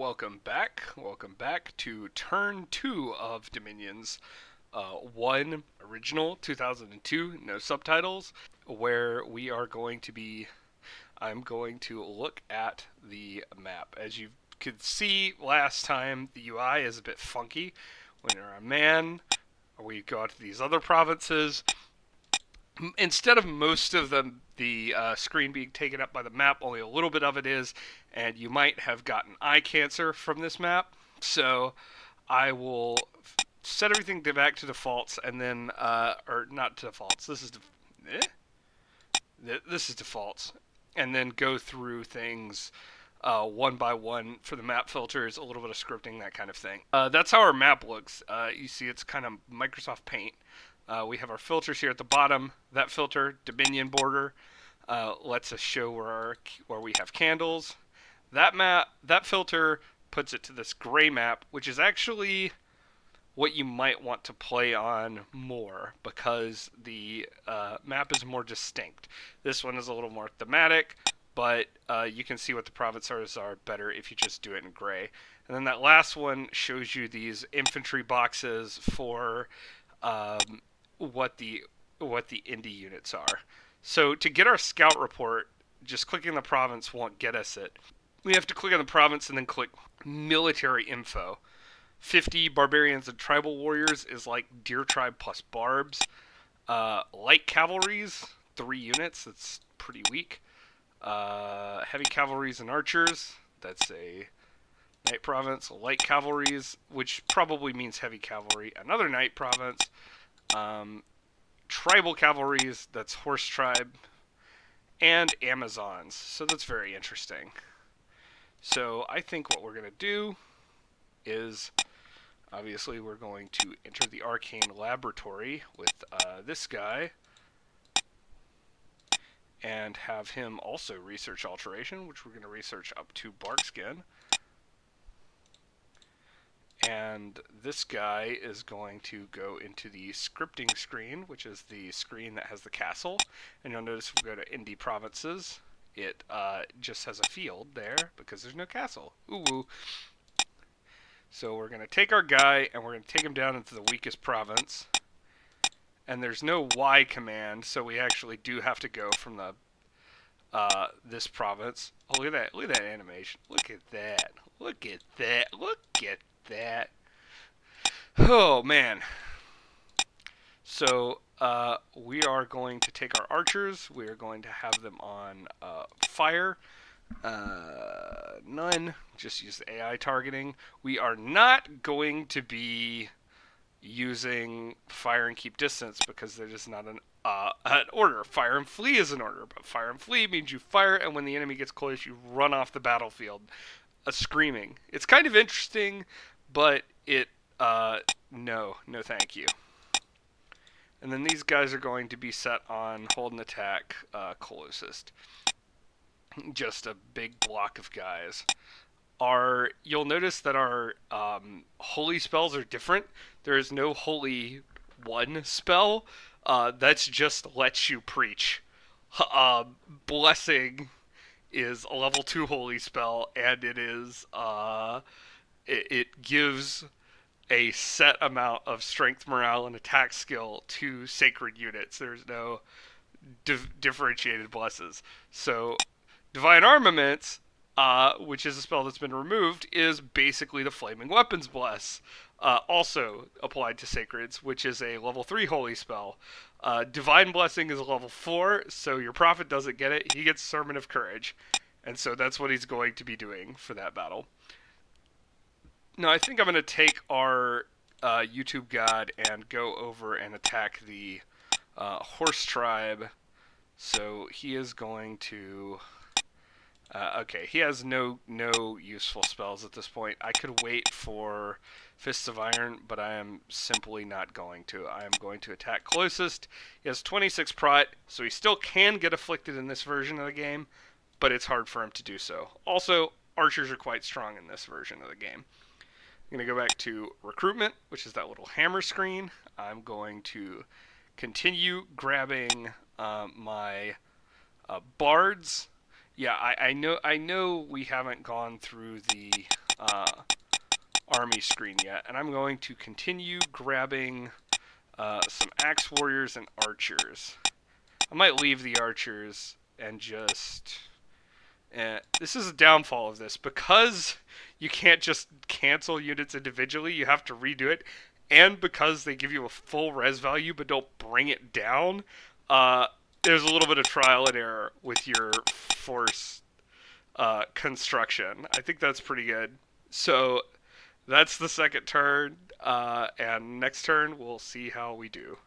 welcome back. Welcome back to turn 2 of Dominion's 1 original 2002, no subtitles, where I'm going to look at the map. As you could see last time, the UI is a bit funky. When you're a man, we go out to these other provinces. Instead of most of the screen being taken up by the map, only a little bit of it is, and you might have gotten eye cancer from this map. So I will set everything back to defaults, and then, or not to defaults. This is defaults, and then go through things one by one for the map filters, a little bit of scripting, that kind of thing. That's how our map looks. You see, it's kind of Microsoft Paint. We have our filters here at the bottom. That filter, Dominion border, lets us show where we have candles. That filter puts it to this gray map, which is actually what you might want to play on more because the map is more distinct. This one is a little more thematic, but you can see what the provinces are better if you just do it in gray. And then that last one shows you these infantry boxes for what the indie units are. So to get our scout report, just clicking the province won't get us it. We have to click on the province and then click military info. 50 barbarians and tribal warriors is like deer tribe plus barbs. Light cavalries, 3 units, that's pretty weak. Heavy cavalries and archers, that's a knight province. Light cavalries, which probably means heavy cavalry, another knight province. Tribal cavalries, that's horse tribe, and Amazons. So that's very interesting. So I think what we're going to do is, obviously, we're going to enter the arcane laboratory with this guy and have him also research alteration, which we're going to research up to barkskin. And this guy is going to go into the scripting screen, which is the screen that has the castle. And you'll notice if we go to indie provinces, it just has a field there because there's no castle. Ooh. So we're going to take our guy and we're going to take him down into the weakest province. And there's no Y command, so we actually do have to go from the this province. Oh, look at that. Look at that animation. Look at that. Look at that. Look at that. Oh, man. So we are going to take our archers. We are going to have them on fire. None. Just use the AI targeting. We are not going to be using fire and keep distance because there is not an order. Fire and flee is an order, but fire and flee means you fire, and when the enemy gets close, you run off the battlefield, screaming. It's kind of interesting, but it no thank you. And then these guys are going to be set on hold and attack closest. Just a big block of guys. You'll notice that our holy spells are different. There is no holy 1 spell. That's just lets you preach. Blessing is a level 2 holy spell, and it is it gives a set amount of strength, morale, and attack skill to sacred units. There's no differentiated blesses. So divine armaments, which is a spell that's been removed, is basically the flaming weapons bless, also applied to sacreds, which is a level 3 holy spell. Divine blessing is a level 4, so your prophet doesn't get it. He gets sermon of courage, and so that's what he's going to be doing for that battle. Now I think I'm going to take our YouTube god and go over and attack the horse tribe. So he is going to okay, he has no useful spells at this point. I could wait for Fists of Iron, but I am simply not going to. I am going to attack closest. He has 26 prot, so he still can get afflicted in this version of the game, but it's hard for him to do so. Also, archers are quite strong in this version of the game. I'm going to go back to Recruitment, which is that little hammer screen. I'm going to continue grabbing my bards. Yeah, I know we haven't gone through the army screen yet, and I'm going to continue grabbing some axe warriors and archers. I might leave the archers and just... this is a downfall of this. Because you can't just cancel units individually, you have to redo it, and because they give you a full res value but don't bring it down, there's a little bit of trial and error with your force construction. I think that's pretty good. So that's the second turn, and next turn we'll see how we do.